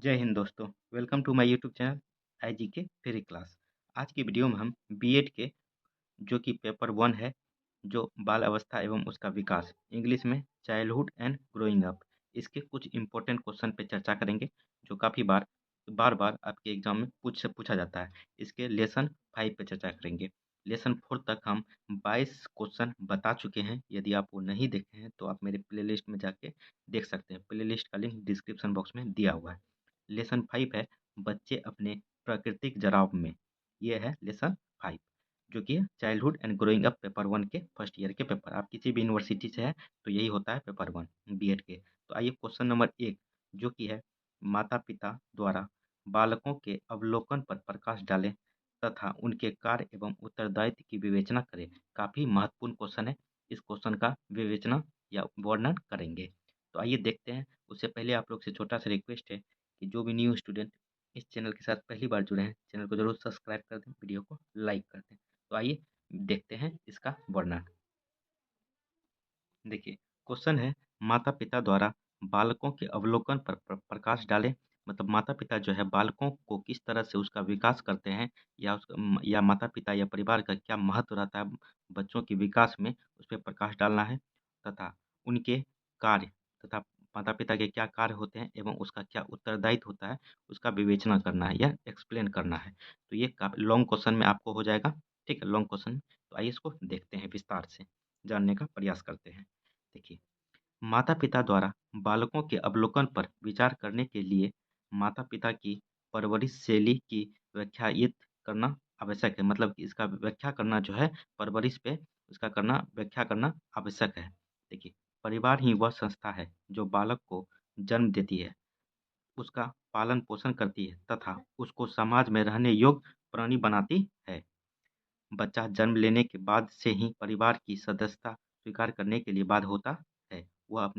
जय हिंद दोस्तों। Welcome to my YouTube channel IGK free class. आज की वीडियो में हम बीएड के जो कि पेपर 1 है, जो बाल अवस्था एवं उसका विकास, इंग्लिश में चाइल्डहुड एंड ग्रोइंग अप, इसके कुछ इंपॉर्टेंट क्वेश्चन पे चर्चा करेंगे जो काफ़ी बार आपके एग्जाम में पूछा जाता है। इसके लेसन 5 पे चर्चा करेंगे। लेसन 4 तक हम 22 क्वेश्चन बता चुके हैं। यदि आप वो नहीं देखे हैं तो आप मेरे प्लेलिस्ट में जाके देख सकते हैं। प्लेलिस्ट का लिंक डिस्क्रिप्शन बॉक्स में दिया हुआ है। लेसन 5 है बच्चे अपने प्राकृतिक जराव में। ये है लेसन 5, जो कि childhood and growing up paper 1 के फर्स्ट ईयर के पेपर। आप किसी भी यूनिवर्सिटी से है तो यही होता है पेपर 1 बीएड के। तो आइए क्वेश्चन नंबर 1, जो कि है माता पिता द्वारा बालकों के अवलोकन पर प्रकाश डालें तथा उनके कार्य एवं उत्तरदायित्व की विवेचना करें। काफ़ी महत्वपूर्ण क्वेश्चन है। इस क्वेश्चन का विवेचना या वर्णन करेंगे। तो आइए देखते हैं। उससे पहले आप लोग से छोटा सा रिक्वेस्ट है कि जो भी न्यू स्टूडेंट इस चैनल के साथ पहली बार जुड़े हैं, चैनल को जरूर सब्सक्राइब कर दें, वीडियो को लाइक कर दें। तो आइए देखते हैं इसका वर्णन। देखिए, क्वेश्चन है माता पिता द्वारा बालकों के अवलोकन पर प्रकाश डालें। मतलब माता पिता जो है बालकों को किस तरह से उसका विकास करते हैं, या माता पिता या परिवार का क्या महत्व रहता है बच्चों के विकास में, उस पर प्रकाश डालना है। तथा उनके कार्य तथा माता पिता के क्या कार्य होते हैं एवं उसका क्या उत्तरदायित्व होता है, उसका विवेचना करना है या एक्सप्लेन करना है। तो ये काफ़ी लॉन्ग क्वेश्चन में आपको हो जाएगा। ठीक है, लॉन्ग क्वेश्चन। तो आइए इसको देखते हैं, विस्तार से जानने का प्रयास करते हैं। देखिए, माता-पिता द्वारा बालकों के अवलोकन पर विचार करने के लिए माता-पिता की परवरिश शैली की व्याख्यायित करना आवश्यक है। मतलब कि इसका व्याख्या करना जो है, परवरिश पे उसका व्याख्या करना आवश्यक है। देखिए, परिवार ही वह संस्था है जो बालक को जन्म देती है, उसका पालन-पोषण करती है तथा उसको समाज में रहने योग्य प्राणी बनाती है। बच्चा जन्म लेने के बाद से ही परिवार की सदस्यता स्वीकार करने के लिए बाध्य होता है। वह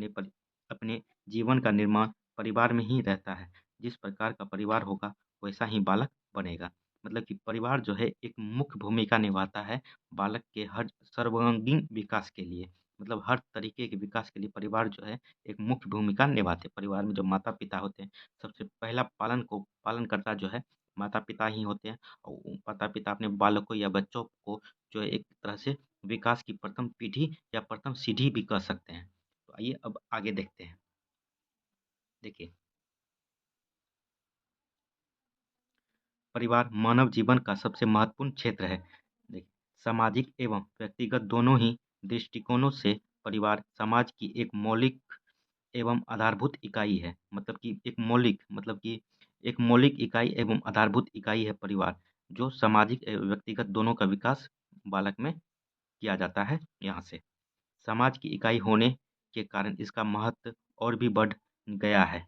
अपने जीवन का निर्माण परिवार में ही रहता है। जिस प्रकार का परिवार होगा वैसा ही बालक बनेगा। मतलब कि परिवार जो है एक मुख्य भूमिका निभाता है बालक के हर सर्वांगीण विकास के लिए। मतलब हर तरीके के विकास के लिए परिवार जो है एक मुख्य भूमिका निभाते हैं। परिवार में जो माता पिता होते हैं, सबसे पहला पालन करता जो है माता पिता ही होते हैं। और माता पिता अपने बालकों या बच्चों को जो है एक तरह से विकास की प्रथम पीढ़ी या प्रथम सीढ़ी भी कह सकते हैं। तो आइए अब आगे देखते हैं। देखिए, परिवार मानव जीवन का सबसे महत्वपूर्ण क्षेत्र है। देखिए, सामाजिक एवं व्यक्तिगत दोनों ही दृष्टिकोणों से परिवार समाज की एक मौलिक एवं आधारभूत इकाई है। एक मौलिक इकाई एवं आधारभूत इकाई है परिवार, जो सामाजिक एवं व्यक्तिगत दोनों का विकास बालक में किया जाता है। यहाँ से समाज की इकाई होने के कारण इसका महत्व और भी बढ़ गया है।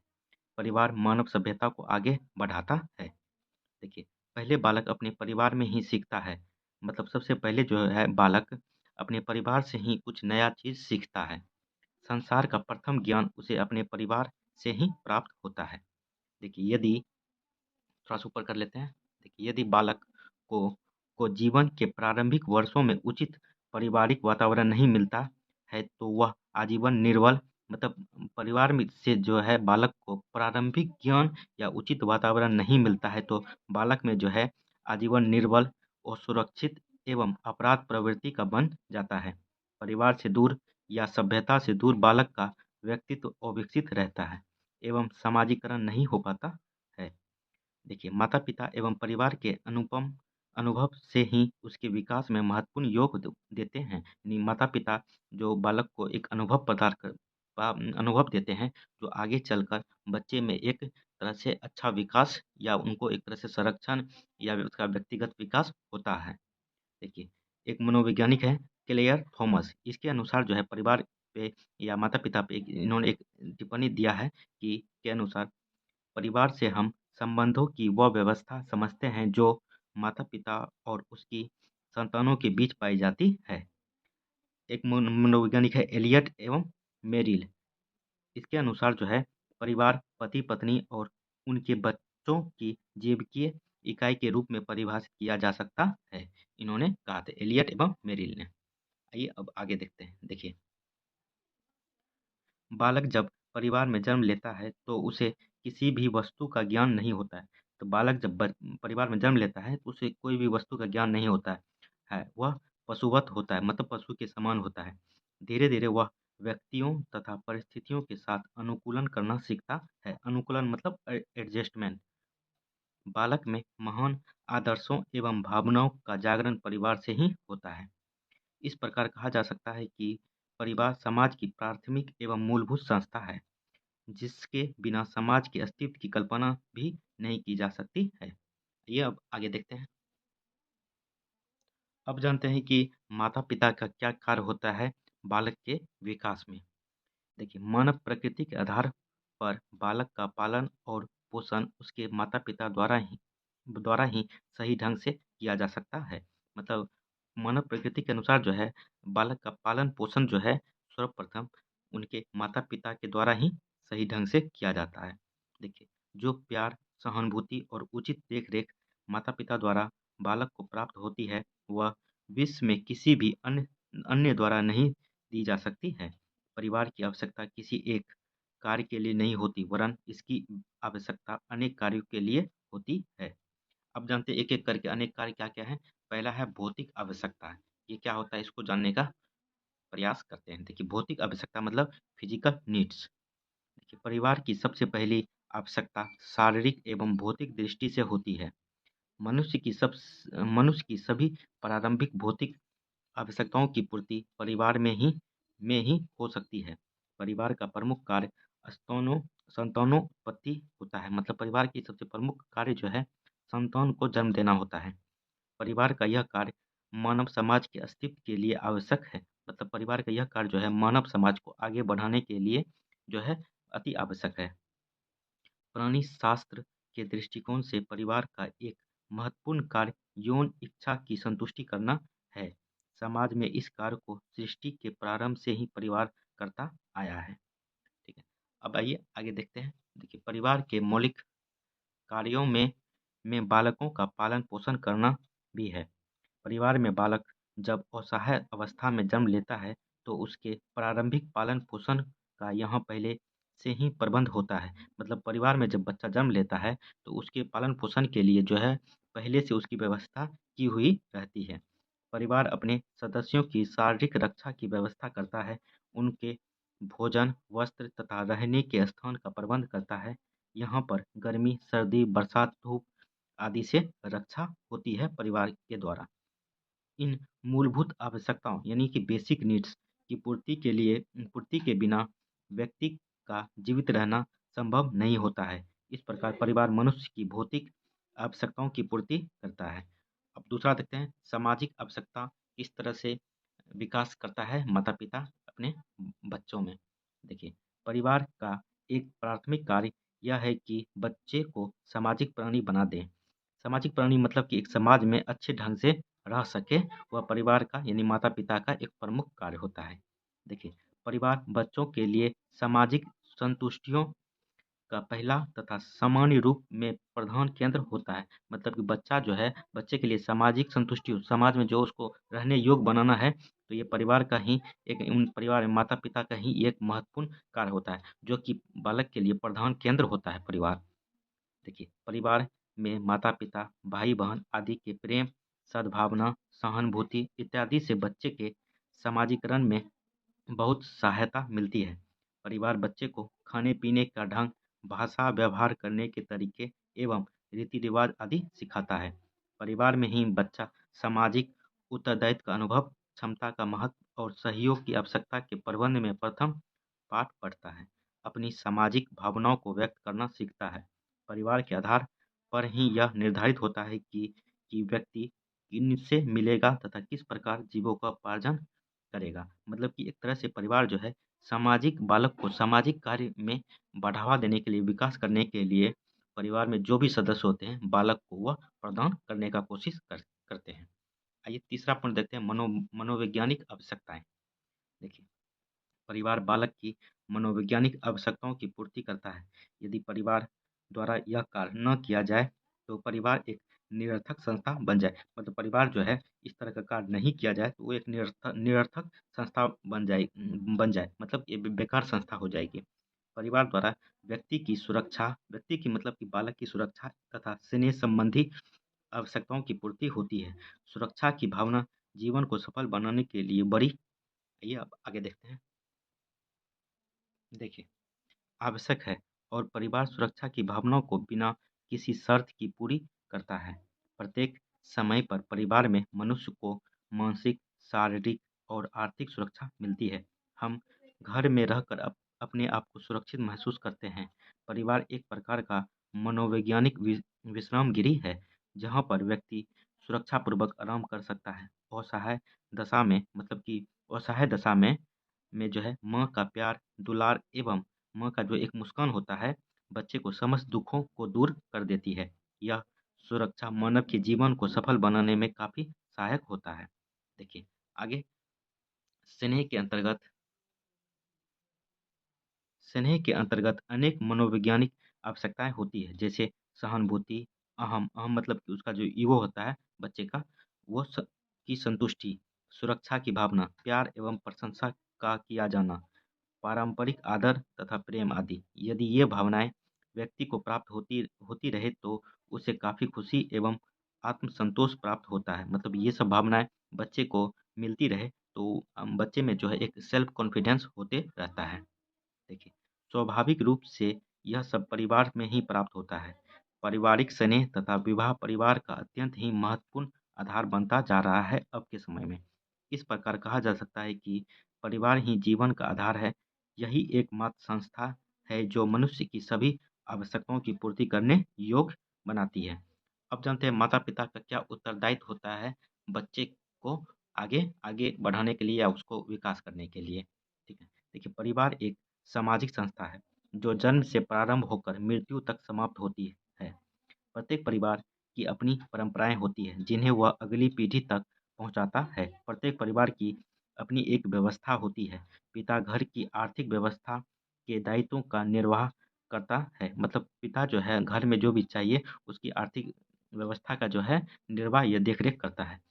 परिवार मानव सभ्यता को आगे बढ़ाता है। देखिए, पहले बालक अपने परिवार में ही सीखता है। मतलब सबसे पहले जो है बालक अपने परिवार से ही कुछ नया चीज़ सीखता है। संसार का प्रथम ज्ञान उसे अपने परिवार से ही प्राप्त होता है। देखिए, यदि थोड़ा सा ऊपर कर लेते हैं। देखिए, यदि बालक को जीवन के प्रारंभिक वर्षों में उचित पारिवारिक वातावरण नहीं मिलता है तो वह आजीवन निर्बल, मतलब परिवार में से जो है बालक को प्रारंभिक ज्ञान या उचित वातावरण नहीं मिलता है तो बालक में जो है आजीवन निर्बल, असुरक्षित एवं अपराध प्रवृत्ति का बन जाता है। परिवार से दूर या सभ्यता से दूर बालक का व्यक्तित्व अविकसित रहता है एवं सामाजिकरण नहीं हो पाता है। देखिए, माता-पिता एवं परिवार के अनुपम अनुभव से ही उसके विकास में महत्वपूर्ण देते हैं। यानी माता-पिता जो बालक को एक अनुभव देते हैं, जो आगे चलकर बच्चे में एक तरह से अच्छा विकास या उनको एक तरह से संरक्षण या उसका व्यक्तिगत विकास होता है। देखिए, एक मनोवैज्ञानिक है क्लेयर थॉमस, इसके अनुसार जो है परिवार पे या माता-पिता पे इन्होंने एक टिप्पणी दिया है कि के अनुसार परिवार से हम संबंधों की वह व्यवस्था समझते हैं जो माता-पिता और उसकी संतानों के बीच पाई जाती है। एक मनोवैज्ञानिक है एलियट एवं मेरिल। इसके अनुसार जो है परिवार पति-पत्नी और उनके बच्चों की जीवकीय इकाई के रूप में परिभाषित किया जा सकता है। इन्होंने कहा था एलियट एवं मेरिल ने। आइए अब आगे देखते हैं। देखिए, बालक जब परिवार में जन्म लेता है तो उसे किसी भी वस्तु का ज्ञान नहीं होता है। तो बालक जब परिवार में जन्म लेता है तो उसे कोई भी वस्तु का ज्ञान नहीं होता है। वह पशुवत होता है, मतलब पशु के समान होता है। धीरे धीरे वह व्यक्तियों तथा परिस्थितियों के साथ अनुकूलन करना सीखता है। अनुकूलन मतलब एडजस्टमेंट। बालक में महान आदर्शों एवं भावनाओं का जागरण परिवार से ही होता है। इस प्रकार कहा जा सकता है कि परिवार समाज की प्राथमिक एवं मूलभूत संस्था है, जिसके बिना समाज के अस्तित्व की कल्पना भी नहीं की जा सकती है। ये अब आगे देखते हैं। अब जानते हैं कि माता-पिता का क्या कार्य होता है बालक के विकास में। देखिए, मानव प्रकृति के आधार पर बालक का पालन और पोषण उसके माता-पिता द्वारा ही सही ढंग से किया जा सकता है। मतलब मानव प्रकृति के अनुसार जो है बालक का पालन-पोषण जो है सर्वप्रथम उनके माता-पिता के द्वारा ही सही ढंग से किया जाता है। देखिए, जो प्यार, सहानुभूति और उचित देख-रेख माता-पिता द्वारा बालक को प्राप्त होती है, वह विश्व में किसी भी अन्य अन्य द्वारा नहीं दी जा सकती है। परिवार की आवश्यकता किसी एक कार्य के लिए नहीं होती, वरन इसकी आवश्यकता अनेक कार्यों के लिए होती है। अब जानते हैं एक-एक करके अनेक कार्य क्या-क्या हैं। पहला है भौतिक आवश्यकता। ये क्या होता है इसको जानने का प्रयास करते हैं। देखिए, भौतिक आवश्यकता मतलब फिजिकल नीड्स। देखिए, परिवार की सबसे पहली आवश्यकता शारीरिक एवं भौतिक दृष्टि से होती है। मनुष्य की सभी प्रारंभिक भौतिक आवश्यकताओं की पूर्ति परिवार में ही हो सकती है। परिवार का प्रमुख कार्य स्तनों संतानोत्पत्ति होता है। मतलब परिवार की सबसे प्रमुख कार्य जो है संतान को जन्म देना होता है। परिवार का यह कार्य मानव समाज के अस्तित्व के लिए आवश्यक है। मतलब परिवार का यह कार्य जो है मानव समाज को आगे बढ़ाने के लिए जो है अति आवश्यक है। प्राणी शास्त्र के दृष्टिकोण से परिवार का एक महत्वपूर्ण कार्य यौन इच्छा की संतुष्टि करना है। समाज में इस कार्य को सृष्टि के प्रारंभ से ही परिवार करता आया है। ठीक है। अब आइए आगे देखते हैं। देखिए, परिवार के मौलिक कार्यों में बालकों का पालन पोषण करना भी है। परिवार में बालक जब असहाय अवस्था में जन्म लेता है तो उसके प्रारंभिक पालन पोषण का यहाँ पहले से ही प्रबंध होता है। मतलब परिवार में जब बच्चा जन्म लेता है तो उसके पालन पोषण के लिए जो है पहले से उसकी व्यवस्था की हुई रहती है। परिवार अपने सदस्यों की शारीरिक रक्षा की व्यवस्था करता है, उनके भोजन, वस्त्र तथा रहने के स्थान का प्रबंध करता है। यहाँ पर गर्मी, सर्दी, बरसात, धूप आदि से रक्षा होती है परिवार के द्वारा। इन मूलभूत आवश्यकताओं यानी कि बेसिक नीड्स की पूर्ति के बिना व्यक्ति का जीवित रहना संभव नहीं होता है। इस प्रकार परिवार मनुष्य की भौतिक आवश्यकताओं की पूर्ति करता है। अब दूसरा देखते हैं सामाजिक आवश्यकता किस तरह से विकास करता है माता-पिता अपने बच्चों में। देखिए, परिवार का एक प्राथमिक कार्य यह है कि बच्चे को सामाजिक प्राणी बना दें। सामाजिक प्राणी मतलब कि एक समाज में अच्छे ढंग से रह सके, वह परिवार का यानी माता-पिता का एक प्रमुख कार्य होता है। देखिए, परिवार बच्चों के लिए सामाजिक संतुष्टियों का पहला तथा सामान्य रूप में प्रधान केंद्र होता है। मतलब कि बच्चा जो है, बच्चे के लिए सामाजिक संतुष्टि समाज में जो उसको रहने योग्य बनाना है, तो ये परिवार का ही एक उन परिवार में माता-पिता का ही एक महत्वपूर्ण कार्य होता है, जो कि बालक के लिए प्रधान केंद्र होता है परिवार। देखिए, परिवार में माता-पिता, भाई-बहन आदि के प्रेम, सद्भावना, सहानुभूति इत्यादि से बच्चे के समाजीकरण में बहुत सहायता मिलती है। परिवार बच्चे को खाने-पीने का ढंग, भाषा, व्यवहार करने के तरीके एवं रीति-रिवाज आदि सिखाता है। परिवार में ही बच्चा सामाजिक उत्तरदायित्व का अनुभव, क्षमता का महत्व और सहयोग की आवश्यकता के प्रबंध में प्रथम पाठ पढ़ता है। अपनी सामाजिक भावनाओं को व्यक्त करना सीखता है। परिवार के आधार पर ही यह निर्धारित होता है कि व्यक्ति किनसे मिलेगा तथा किस प्रकार जीविकोपार्जन करेगा। मतलब कि एक तरह से परिवार जो है सामाजिक बालक को सामाजिक कार्य में बढ़ावा देने के लिए, विकास करने के लिए परिवार में जो भी सदस्य होते हैं, बालक को वह प्रदान करने का कोशिश करते हैं। आइए तीसरा पॉइंट देखते हैं मनोवैज्ञानिक आवश्यकताएँ। देखिए, परिवार बालक की मनोवैज्ञानिक आवश्यकताओं की पूर्ति करता है। यदि परिवार द्वारा यह कार्य न किया जाए तो परिवार एक निरर्थक संस्था बन जाए। मतलब परिवार जो है इस तरह का कार्य नहीं किया जाए तो वो एक निरर्थक संस्था बन जाए। मतलब ये बेकार संस्था हो जाएगी। परिवार द्वारा व्यक्ति की मतलब कि बालक की सुरक्षा तथा स्नेह संबंधी आवश्यकताओं की पूर्ति होती है। सुरक्षा की भावना जीवन को सफल बनाने के लिए बड़ी आइए अब आगे देखते हैं। देखिए, आवश्यक है और परिवार सुरक्षा की भावनाओं को बिना किसी शर्त की पूरी करता है। प्रत्येक समय पर परिवार में मनुष्य को मानसिक, शारीरिक और आर्थिक सुरक्षा मिलती है। हम घर में रहकर अपने आप को सुरक्षित महसूस करते हैं। परिवार एक प्रकार का मनोवैज्ञानिक विश्राम गृह है, जहाँ पर व्यक्ति सुरक्षापूर्वक आराम कर सकता है। असहाय दशा में जो है माँ का प्यार, दुलार एवं माँ का जो एक मुस्कान होता है, बच्चे को समस्त दुखों को दूर कर देती है। यह सुरक्षा मानव के जीवन को सफल बनाने में काफ़ी सहायक होता है। देखिए, आगे स्नेह के अंतर्गत स्नेह के अंतर्गत अनेक मनोवैज्ञानिक आवश्यकताएं होती है, जैसे सहानुभूति, अहम मतलब कि उसका जो ईगो होता है बच्चे का, वो की संतुष्टि, सुरक्षा की भावना, प्यार एवं प्रशंसा का किया जाना, पारंपरिक आदर तथा प्रेम आदि। यदि ये भावनाएं व्यक्ति को प्राप्त होती होती रहे तो उसे काफ़ी खुशी एवं आत्मसंतोष प्राप्त होता है। मतलब ये सब भावनाएं बच्चे को मिलती रहे तो बच्चे में जो है एक सेल्फ कॉन्फिडेंस होते रहता है। देखिए, स्वाभाविक रूप से यह सब परिवार में ही प्राप्त होता है। पारिवारिक स्नेह तथा विवाह परिवार का अत्यंत ही महत्वपूर्ण आधार बनता जा रहा है अब के समय में। इस प्रकार कहा जा सकता है कि परिवार ही जीवन का आधार है। यही एकमात्र संस्था है जो मनुष्य की सभी आवश्यकताओं की पूर्ति करने योग्य बनाती है। अब जानते हैं माता-पिता का क्या उत्तरदायित्व होता है बच्चे को आगे आगे बढ़ाने के लिए या उसको विकास करने के लिए। ठीक है। देखिए, परिवार एक सामाजिक संस्था है जो जन्म से प्रारंभ होकर मृत्यु तक समाप्त होती है। प्रत्येक परिवार की अपनी परंपराएं होती हैं जिन्हें वह अगली पीढ़ी तक पहुंचाता है। प्रत्येक परिवार की अपनी एक व्यवस्था होती है। पिता घर की आर्थिक व्यवस्था के दायित्वों का निर्वाह करता है। मतलब पिता जो है घर में जो भी चाहिए उसकी आर्थिक व्यवस्था का जो है निर्वाह या देखरेख करता है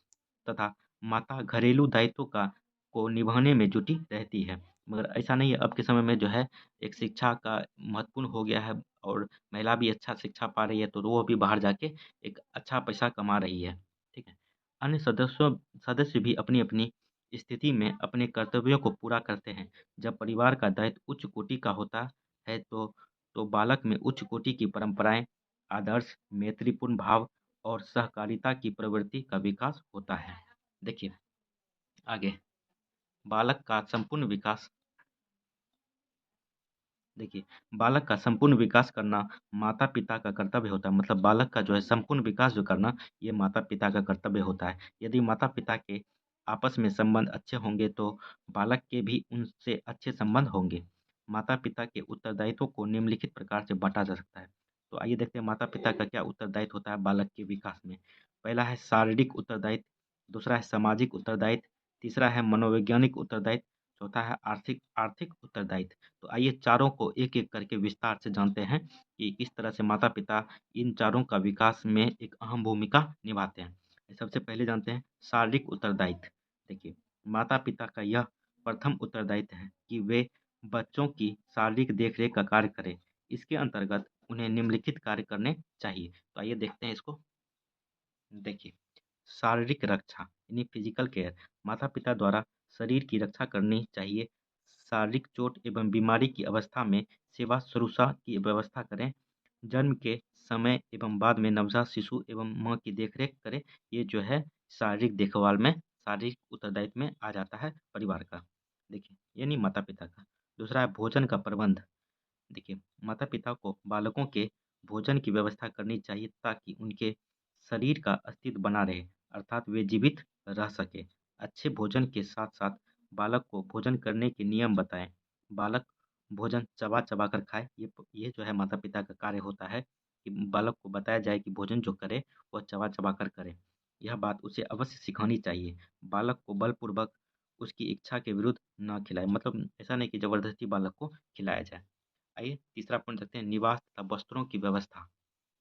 तथा माता घरेलू दायित्वों का को निभाने में जुटी रहती है। मगर ऐसा नहीं है, अब के समय में जो है एक शिक्षा का महत्वपूर्ण हो गया है और महिला भी अच्छा शिक्षा पा रही है तो वो भी बाहर जाके एक अच्छा पैसा कमा रही है। ठीक है। अन्य सदस्य भी अपनी-अपनी स्थिति में अपने कर्तव्यों को पूरा करते हैं। जब परिवार का दायित्व उच्च कोटि का होता है तो बालक में उच्च कोटि की परंपराएं, आदर्श, मैत्रीपूर्ण भाव और सहकारिता की प्रवृत्ति का विकास होता है। देखिए, आगे बालक का संपूर्ण विकास देखिए, बालक का संपूर्ण विकास करना माता-पिता का कर्तव्य होता है। मतलब बालक का जो है संपूर्ण विकास जो करना, ये माता-पिता का कर्तव्य होता है। यदि माता-पिता के आपस में संबंध अच्छे होंगे तो बालक के भी उनसे अच्छे संबंध होंगे। माता-पिता के उत्तरदायित्वों को निम्नलिखित प्रकार से बाँटा जा सकता है। तो आइए देखते हैं माता-पिता का क्या उत्तरदायित्व होता है बालक के विकास में। पहला है शारीरिक उत्तरदायित्व, दूसरा है सामाजिक उत्तरदायित्व, तीसरा है मनोवैज्ञानिक उत्तरदायित्व, चौथा है आर्थिक आर्थिक उत्तरदायित्व। तो आइए चारों को एक-एक करके विस्तार से जानते हैं कि किस तरह से माता-पिता इन चारों का विकास में एक अहम भूमिका निभाते हैं। सबसे पहले जानते हैं शारीरिक उत्तरदायित्व। देखिए, माता-पिता का यह प्रथम उत्तरदायित्व है कि वे बच्चों की शारीरिक देख-रेख का कार्य करें। इसके अंतर्गत उन्हें निम्नलिखित कार्य करने चाहिए। तो आइए देखते हैं इसको। देखिए, शारीरिक रक्षा यानी फिजिकल केयर माता-पिता द्वारा शरीर की रक्षा करनी चाहिए। शारीरिक चोट एवं बीमारी की अवस्था में सेवा शुश्रूषा की व्यवस्था करें। जन्म के समय एवं बाद में नवजात शिशु एवं माँ की देखरेख करें। ये जो है शारीरिक देखभाल में शारीरिक उत्तरदायित्व में आ जाता है परिवार का। देखिए, यानी माता-पिता का। दूसरा है भोजन का प्रबंध। देखिए, माता-पिता को बालकों के भोजन की व्यवस्था करनी चाहिए ताकि उनके शरीर का अस्तित्व बना रहे, अर्थात वे जीवित रह सकें। अच्छे भोजन के साथ-साथ बालक को भोजन करने के नियम बताएँ। बालक भोजन चबा-चबा कर खाए, ये जो है माता-पिता का कार्य होता है कि बालक को बताया जाए कि भोजन जो करे, वह चबा-चबा कर करे। यह बात उसे अवश्य सिखानी चाहिए। बालक को बलपूर्वक उसकी इच्छा के विरुद्ध ना खिलाएँ, मतलब ऐसा नहीं कि ज़बरदस्ती बालक को खिलाया जाए। आइए तीसरा पॉइंट देखते हैं निवास तथा वस्त्रों की व्यवस्था।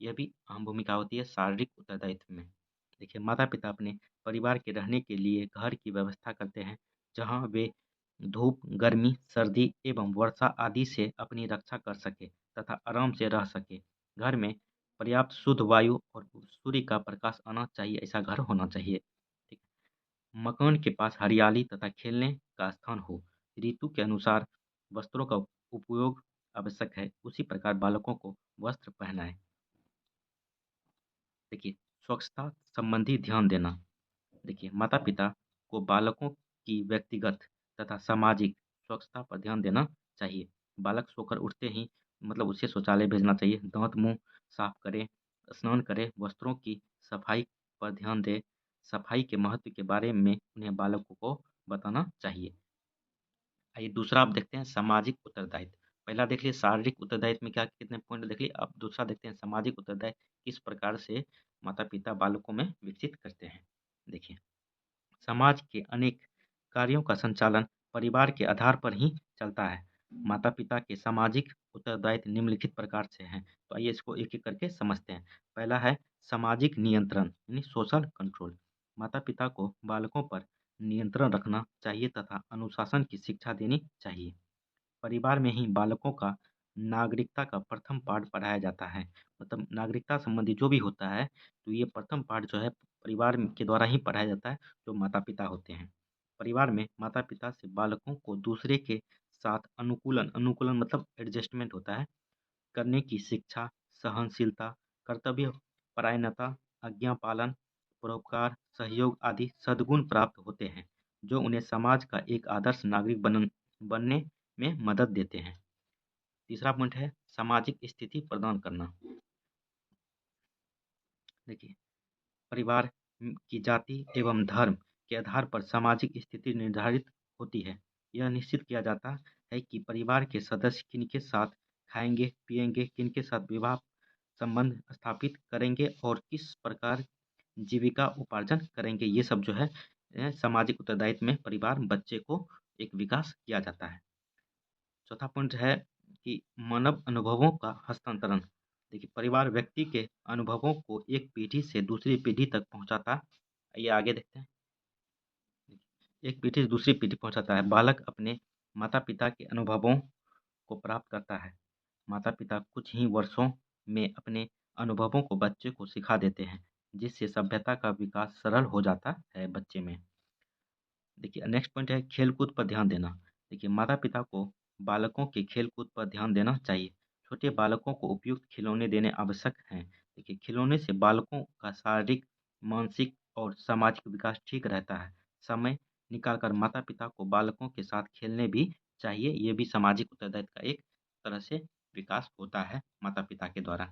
यह भी अहम भूमिका होती है शारीरिक उत्तरदायित्व में। देखिए, माता-पिता अपने परिवार के रहने के लिए घर की व्यवस्था करते हैं, जहाँ वे धूप, गर्मी, सर्दी एवं वर्षा आदि से अपनी रक्षा कर सकें। तथा आराम से रह सके। घर में पर्याप्त शुद्ध वायु और सूर्य का प्रकाश आना चाहिए, ऐसा घर होना चाहिए। ठीक है। मकान के पास हरियाली तथा खेलने का स्थान हो। ऋतु के अनुसार वस्त्रों का उपयोग आवश्यक है, उसी प्रकार बालकों को वस्त्र पहनाएं। देखिए, स्वच्छता संबंधी ध्यान देना। देखिए, माता-पिता को बालकों की व्यक्तिगत तथा सामाजिक स्वच्छता पर ध्यान देना चाहिए। बालक सोकर उठते ही मतलब उसे शौचालय भेजना चाहिए, दाँत-मुँह साफ करें, स्नान करें, वस्त्रों की सफाई पर ध्यान दें। सफाई के महत्व के बारे में उन्हें बालकों को बताना चाहिए। आइए दूसरा आप देखते हैं सामाजिक उत्तरदायित्व। पहला देख लिए शारीरिक उत्तरदायित्व में क्या कितने पॉइंट देख लिए, अब दूसरा देखते हैं सामाजिक उत्तरदायित्व किस प्रकार से माता-पिता बालकों में विकसित करते हैं। देखिए, समाज के अनेक कार्यों का संचालन परिवार के आधार पर ही चलता है। माता-पिता के सामाजिक उत्तरदायित्व निम्नलिखित प्रकार से हैं। तो आइए इसको एक-एक करके समझते हैं। पहला है सामाजिक नियंत्रण यानी सोशल कंट्रोल। माता-पिता को बालकों पर नियंत्रण रखना चाहिए तथा अनुशासन की शिक्षा देनी चाहिए। परिवार में ही बालकों का नागरिकता का प्रथम पाठ पढ़ाया जाता है। मतलब नागरिकता संबंधी जो भी होता है, तो ये प्रथम पाठ जो है परिवार के द्वारा ही पढ़ाया जाता है, जो माता-पिता होते हैं। परिवार में माता-पिता से बालकों को दूसरे के साथ अनुकूलन अनुकूलन मतलब एडजस्टमेंट होता है, करने की शिक्षा, सहनशीलता, कर्तव्य परायणता, आज्ञा पालन, परोपकार, सहयोग आदि सद्गुण प्राप्त होते हैं, जो उन्हें समाज का एक आदर्श नागरिक बनने में मदद देते हैं। तीसरा पॉइंट है सामाजिक स्थिति प्रदान करना। देखिए, परिवार की जाति एवं धर्म के आधार पर सामाजिक स्थिति निर्धारित होती है। यह निश्चित किया जाता है कि परिवार के सदस्य किनके साथ खाएंगे, पिएंगे, किनके साथ विवाह संबंध स्थापित करेंगे और किस प्रकार जीविका उपार्जन करेंगे। ये सब जो है सामाजिक उत्तरदायित्व में परिवार बच्चे को एक विकास किया जाता है। चौथा पॉइंट है कि मानव अनुभवों का हस्तांतरण। देखिए, परिवार व्यक्ति के अनुभवों को एक पीढ़ी से दूसरी पीढ़ी तक पहुंचाता। ये आगे देखते हैं। एक पीढ़ी से दूसरी पीढ़ी पहुंचाता है। बालक अपने माता पिता के अनुभवों को प्राप्त करता है। माता पिता कुछ ही वर्षों में अपने अनुभवों को बच्चे को सिखा देते हैं, जिससे सभ्यता का विकास सरल हो जाता है बच्चे में। देखिए, नेक्स्ट पॉइंट है खेल-कूद पर ध्यान देना। देखिए, माता-पिता को बालकों के खेल-कूद पर ध्यान देना चाहिए। छोटे बालकों को उपयुक्त खिलौने देने आवश्यक हैं। देखिए, खिलौने से बालकों का शारीरिक, मानसिक और सामाजिक विकास ठीक रहता है। समय निकालकर माता-पिता को बालकों के साथ खेलने भी चाहिए। ये भी सामाजिक उत्तरदायित्व का एक तरह से विकास होता है माता-पिता के द्वारा।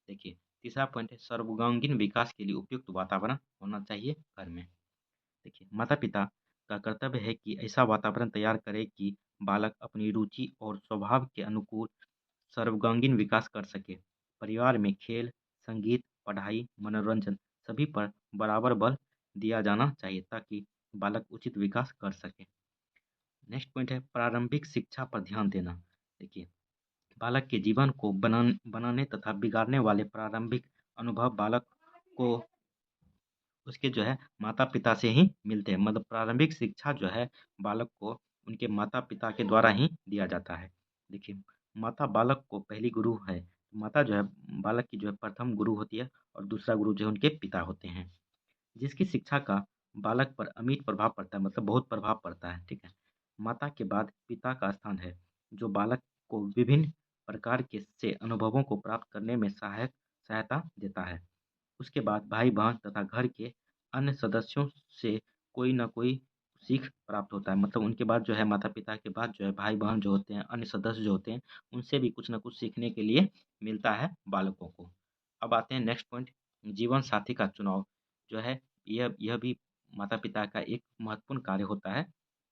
देखिए, तीसरा पॉइंट है सर्वांगीण विकास के लिए उपयुक्त वातावरण होना चाहिए घर में। देखिए, माता-पिता का कर्तव्य है कि ऐसा वातावरण तैयार करें कि बालक अपनी रुचि और स्वभाव के अनुकूल सर्वांगीण विकास कर सके। परिवार में खेल, संगीत, पढ़ाई, मनोरंजन सभी पर बराबर बल दिया जाना चाहिए ताकि बालक उचित विकास कर सके। नेक्स्ट पॉइंट है प्रारंभिक शिक्षा पर ध्यान देना। देखिए, बालक के जीवन को बनाने तथा बिगाड़ने वाले प्रारंभिक अनुभव बालक को उसके जो है माता-पिता से ही मिलते हैं। मतलब प्रारंभिक शिक्षा जो है बालक को उनके माता-पिता के द्वारा ही दिया जाता है। देखिए, माता बालक को पहली गुरु है। माता जो है बालक की जो है प्रथम गुरु होती है और दूसरा गुरु जो है उनके पिता होते हैं, जिसकी शिक्षा का बालक पर अमिट प्रभाव पड़ता है, मतलब बहुत प्रभाव पड़ता है। ठीक है। माता के बाद पिता का स्थान है, जो बालक को विभिन्न प्रकार के से अनुभवों को प्राप्त करने में सहायता देता है। उसके बाद भाई-बहन तथा घर के अन्य सदस्यों से कोई न कोई सीख प्राप्त होता है। मतलब उनके बाद जो है माता-पिता के बाद जो है भाई-बहन जो होते हैं, अन्य सदस्य जो होते हैं, उनसे भी कुछ न कुछ सीखने के लिए मिलता है बालकों को। अब आते हैं नेक्स्ट पॉइंट जीवन साथी का चुनाव जो है यह भी माता-पिता का एक महत्वपूर्ण कार्य होता है।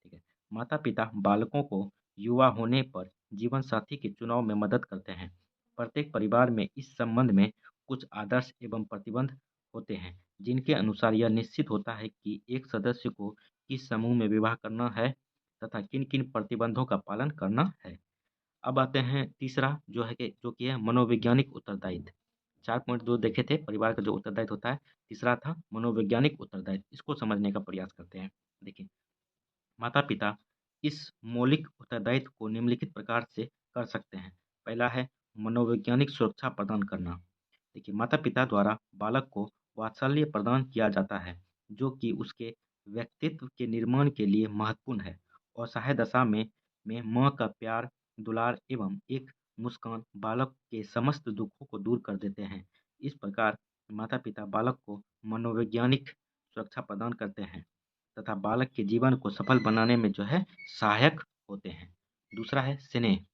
ठीक है। माता-पिता बालकों को युवा होने पर जीवन साथी के चुनाव में मदद करते हैं। प्रत्येक परिवार में इस संबंध में कुछ आदर्श एवं प्रतिबंध होते हैं, जिनके अनुसार यह निश्चित होता है कि एक सदस्य को किस समूह में विवाह करना है तथा किन-किन प्रतिबंधों का पालन करना है। अब आते हैं तीसरा जो कि है मनोवैज्ञानिक उत्तरदायित्व। 4 पॉइंट जो देखे थे परिवार का जो उत्तरदायित्व होता है, तीसरा था मनोवैज्ञानिक उत्तरदायित्व। इसको समझने का प्रयास करते हैं। देखिए, माता-पिता इस मौलिक उत्तरदायित्व को निम्नलिखित प्रकार से कर सकते हैं। पहला है मनोवैज्ञानिक सुरक्षा प्रदान करना। देखिए, माता-पिता द्वारा बालक को वात्सल्य प्रदान किया जाता है, जो कि उसके व्यक्तित्व के निर्माण के लिए महत्वपूर्ण है। असहाय दशा में माँ का प्यार, दुलार एवं एक मुस्कान बालक के समस्त दुखों को दूर कर देते हैं। इस प्रकार माता-पिता बालक को मनोवैज्ञानिक सुरक्षा प्रदान करते हैं तथा बालक के जीवन को सफल बनाने में जो है सहायक होते हैं। दूसरा है स्नेह।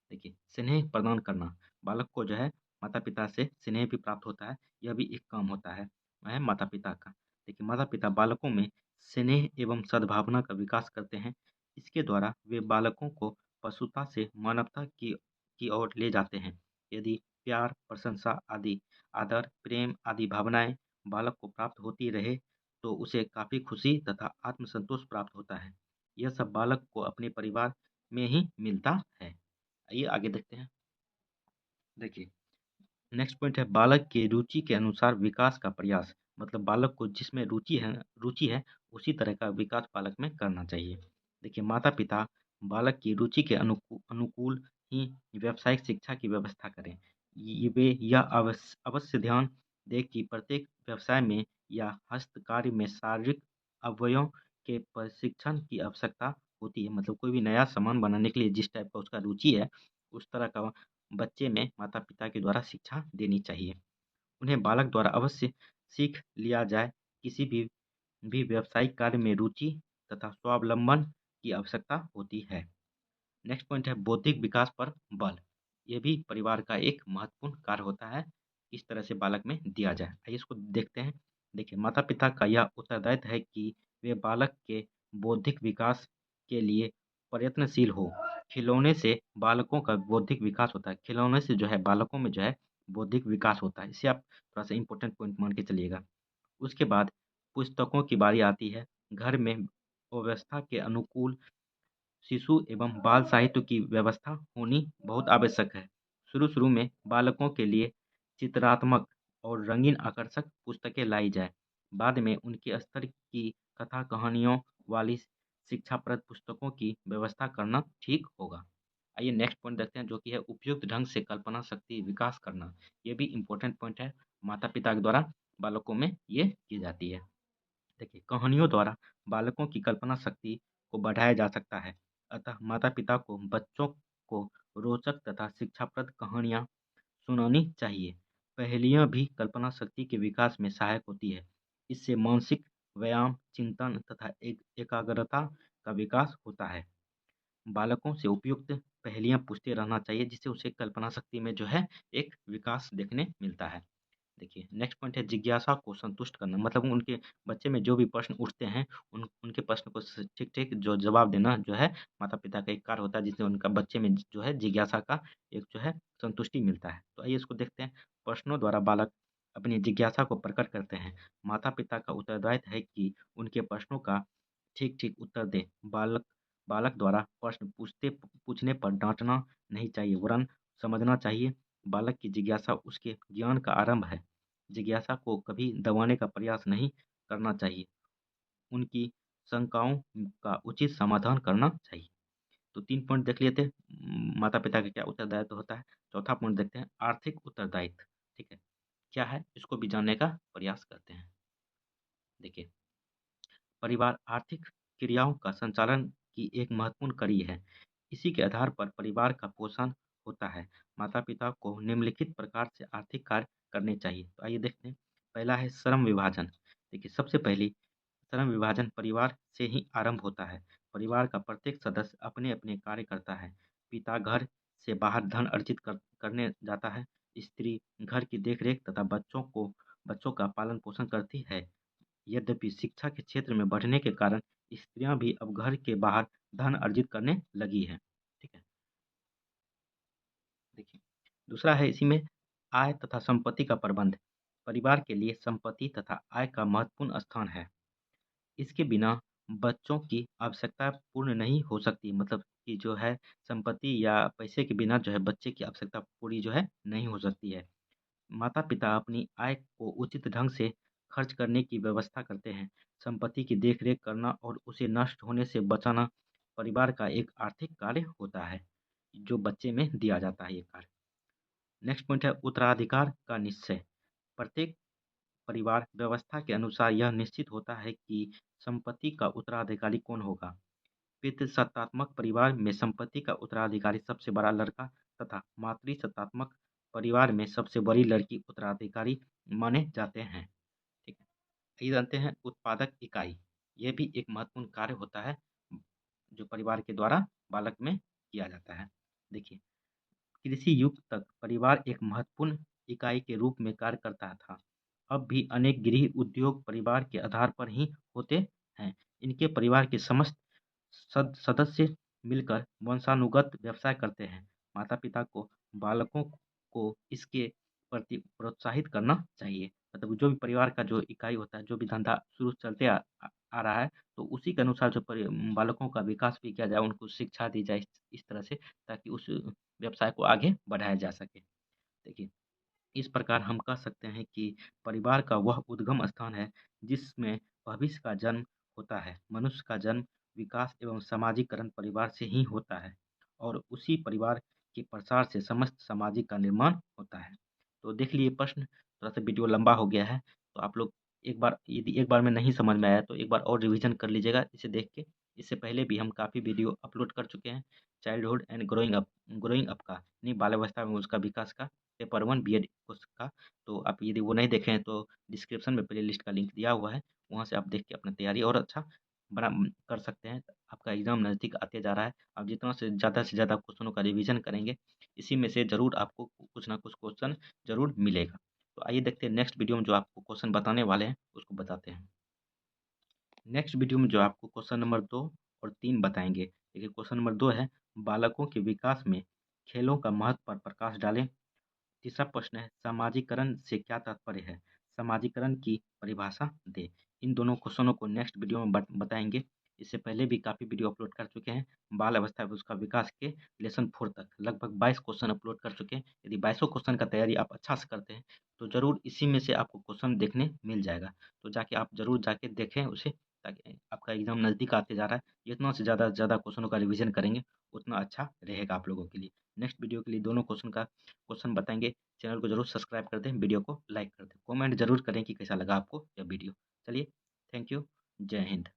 देखिए, स्नेह प्रदान करना, बालक को जो है माता-पिता से स्नेह भी प्राप्त होता है, यह भी एक काम होता है, वह है माता-पिता का। देखिए, माता-पिता बालकों में स्नेह एवं सद्भावना का विकास करते हैं। इसके द्वारा वे बालकों को पशुता से मानवता की ओर ले जाते हैं। यदि प्यार, प्रशंसा आदि, आदर, प्रेम आदि भावनाएँ बालक को प्राप्त होती रहे, तो उसे काफ़ी खुशी तथा आत्मसंतोष प्राप्त होता है। यह सब बालक को अपने परिवार में ही मिलता है। आइए आगे देखते हैं। देखिए, नेक्स्ट पॉइंट है बालक की रुचि के अनुसार विकास का प्रयास। मतलब बालक को जिसमें रुचि है उसी तरह का विकास बालक में करना चाहिए। देखिए, माता-पिता बालक की रुचि के अनुकूल ही व्यावसायिक शिक्षा की व्यवस्था करें। वे यह अवश्य ध्यान दें कि प्रत्येक व्यवसाय में या हस्तकार्य में शारीरिक अवयवों के प्रशिक्षण की आवश्यकता होती है। मतलब कोई भी नया सामान बनाने के लिए जिस टाइप का उसका रुचि है, उस तरह का बच्चे में माता-पिता के द्वारा शिक्षा देनी चाहिए। उन्हें बालक द्वारा अवश्य सीख लिया जाए, किसी भी व्यावसायिक कार्य में रुचि तथा स्वावलंबन की आवश्यकता होती है। नेक्स्ट पॉइंट है बौद्धिक विकास पर बल। ये भी परिवार का एक महत्वपूर्ण कार्य होता है, इस तरह से बालक में दिया जाए। आइए इसको देखते हैं। देखिए, माता-पिता का यह उत्तरदायित्व है कि वे बालक के बौद्धिक विकास के लिए प्रयत्नशील हो। खिलौने से बालकों का बौद्धिक विकास होता है। खिलौने से जो है बालकों में जो है बौद्धिक विकास होता है। इसे आप थोड़ा-सा इम्पोर्टेंट पॉइंट मान के चलिएगा। उसके बाद पुस्तकों की बारी आती है। घर में व्यवस्था के अनुकूल शिशु एवं बाल साहित्य की व्यवस्था होनी बहुत आवश्यक है। शुरू-शुरू में बालकों के लिए चित्रात्मक और रंगीन आकर्षक पुस्तकें लाई जाएँ। बाद में उनके स्तर की कथा कहानियों वाली शिक्षाप्रद पुस्तकों की व्यवस्था करना ठीक होगा। आइए नेक्स्ट पॉइंट देखते हैं जो कि है उपयुक्त ढंग से कल्पना शक्ति विकास करना। ये भी इम्पोर्टेंट पॉइंट है, माता-पिता के द्वारा बालकों में ये की जाती है। देखिए, कहानियों द्वारा बालकों की कल्पना शक्ति को बढ़ाया जा सकता है। अतः माता-पिता को बच्चों को रोचक तथा शिक्षाप्रद कहानियाँ सुनानी चाहिए। पहेलियाँ भी कल्पना शक्ति के विकास में सहायक होती है। इससे मानसिक व्यायाम, चिंतन तथा एकाग्रता का विकास होता है। बालकों से उपयुक्त पहेलियाँ पूछते रहना चाहिए, जिससे उसे कल्पना शक्ति में जो है एक विकास देखने मिलता है। देखिए, नेक्स्ट पॉइंट है जिज्ञासा को संतुष्ट करना। मतलब उनके बच्चे में जो भी प्रश्न उठते हैं, उनके प्रश्न को ठीक-ठीक जो जवाब देना जो है माता-पिता का एक कार्य होता है, जिससे उनका बच्चे में जो है जिज्ञासा का एक जो है संतुष्टि मिलता है। तो आइए इसको देखते हैं। प्रश्नों द्वारा बालक अपनी जिज्ञासा को प्रकट करते हैं। माता-पिता का उत्तरदायित्व है कि उनके प्रश्नों का ठीक-ठीक उत्तर दें। बालक बालक द्वारा प्रश्न पूछने पर डाँटना नहीं चाहिए, वरन समझना चाहिए। बालक की जिज्ञासा उसके ज्ञान का आरंभ है। जिज्ञासा को कभी दबाने का प्रयास नहीं करना चाहिए। उनकी शंकाओं का उचित समाधान करना चाहिए। तो 3 पॉइंट देख लिए थे, माता-पिता का क्या उत्तरदायित्व होता है। चौथा पॉइंट देखते हैं आर्थिक उत्तरदायित्व, ठीक है? क्या है? इसको भी जानने का प्रयास करते हैं। देखिए, परिवार आर्थिक क्रियाओं का संचालन की एक महत्वपूर्ण कड़ी है। इसी के आधार पर परिवार का पोषण होता है। माता-पिता को निम्नलिखित प्रकार से आर्थिक कार्य करने चाहिए। तो आइए देखते हैं। पहला है श्रम विभाजन। देखिए, सबसे पहली श्रम विभाजन परिवार से ही आरंभ होता है। परिवार का प्रत्येक सदस्य अपने-अपने कार्य करता है। पिता घर से बाहर धन अर्जित करने जाता है। स्त्री घर की देखरेख तथा बच्चों का पालन-पोषण करती है। यद्यपि शिक्षा के क्षेत्र में बढ़ने के कारण स्त्रियां भी अब घर के बाहर धन अर्जित करने लगी हैं। ठीक है, देखिए, दूसरा है इसी में आय तथा संपत्ति का प्रबंध। परिवार के लिए संपत्ति तथा आय का महत्वपूर्ण स्थान है। इसके बिना बच्चों की आवश्यकता पूर्ण नहीं हो सकती। मतलब कि जो है संपत्ति या पैसे के बिना जो है बच्चे की आवश्यकता पूरी जो है नहीं हो सकती है। माता-पिता अपनी आय को उचित ढंग से खर्च करने की व्यवस्था करते हैं। संपत्ति की देखरेख करना और उसे नष्ट होने से बचाना परिवार का एक आर्थिक कार्य होता है। जो बच्चे में दिया जाता है ये कार्य। नेक्स्ट पॉइंट है उत्तराधिकार का निश्चय। प्रत्येक परिवार व्यवस्था के अनुसार यह निश्चित होता है कि संपत्ति का उत्तराधिकारी कौन होगा। पितृसत्तात्मक परिवार में संपत्ति का उत्तराधिकारी सबसे बड़ा लड़का तथा मातृसत्तात्मक परिवार में सबसे बड़ी लड़की उत्तराधिकारी माने जाते हैं। ठीक है, ये जानते हैं उत्पादक इकाई। यह भी एक महत्वपूर्ण कार्य होता है जो परिवार के द्वारा बालक में किया जाता है। देखिए, कृषि युग तक परिवार एक महत्वपूर्ण इकाई के रूप में कार्य करता था। अब भी अनेक गृह उद्योग परिवार के आधार पर ही होते हैं। इनके परिवार के समस्त सदस्य मिलकर वंशानुगत व्यवसाय करते हैं। माता-पिता को बालकों को इसके प्रति प्रोत्साहित करना चाहिए। मतलब जो भी परिवार का जो इकाई होता है, जो भी धंधा शुरू से चलते आ रहा है, तो उसी के अनुसार जो बालकों का विकास भी किया जाए, उनको शिक्षा दी जाए इस तरह से, ताकि उस व्यवसाय को आगे बढ़ाया जा सके। देखिए, इस प्रकार हम कह सकते हैं कि परिवार का वह उद्गम स्थान है जिसमें भविष्य का जन्म होता है। मनुष्य का जन्म, विकास एवं सामाजिकरण परिवार से ही होता है और उसी परिवार के प्रसार से समस्त सामाजिक का निर्माण होता है। तो देख लिए प्रश्न, थोड़ा-सा वीडियो लंबा हो गया है, तो आप लोग एक बार, यदि एक बार में नहीं समझ में आया तो एक बार और रिवीजन कर लीजिएगा इसे देख के। इससे पहले भी हम काफ़ी वीडियो अपलोड कर चुके हैं, चाइल्डहुड एंड ग्रोइंग अप का, यानी बाल अवस्था में उसका विकास का, पेपर 1 बीएड कोर्स का। तो आप यदि वो नहीं देखे हैं तो डिस्क्रिप्शन में प्लेलिस्ट का लिंक दिया हुआ है, वहाँ से आप देख के अपना तैयारी और अच्छा कर सकते हैं। आपका एग्ज़ाम नज़दीक आते जा रहा है, आप जितना से ज़्यादा क्वेश्चनों का रिवीजन करेंगे, इसी में से ज़रूर आपको कुछ ना कुछ क्वेश्चन ज़रूर मिलेगा। तो आइए देखते हैं नेक्स्ट वीडियो में जो आपको क्वेश्चन बताने वाले हैं, उसको बताते हैं। नेक्स्ट वीडियो में जो आपको क्वेश्चन नंबर 2 और 3 बताएँगे। देखिए, क्वेश्चन नंबर 2 है, बालकों के विकास में खेलों का महत्व पर प्रकाश डालें। तीसरा प्रश्न है, समाजीकरण से क्या तात्पर्य है? समाजीकरण की परिभाषा दें। इन दोनों क्वेश्चनों को नेक्स्ट वीडियो में बताएँगे। इससे पहले भी काफ़ी वीडियो अपलोड कर चुके हैं। बाल अवस्था में उसका विकास के लेसन 4 तक लगभग 22 क्वेश्चन अपलोड कर चुके हैं। यदि 22 क्वेश्चन का तैयारी आप अच्छा से करते हैं, तो ज़रूर इसी में से आपको क्वेश्चन देखने मिल जाएगा। तो जाके आप ज़रूर जाके देखें उसे, ताकि आपका एग्ज़ाम नज़दीक आते जा रहा है। जितना से ज़्यादा क्वेश्चनों का रिवीजन करेंगे, उतना अच्छा रहेगा आप लोगों के लिए। नेक्स्ट वीडियो के लिए दोनों क्वेश्चन बताएँगे। चैनल को ज़रूर सब्सक्राइब कर दें, वीडियो को लाइक कर दें, कमेंट ज़रूर करें कि कैसा लगा आपको यह वीडियो। चलिए, थैंक यू, जय हिंद।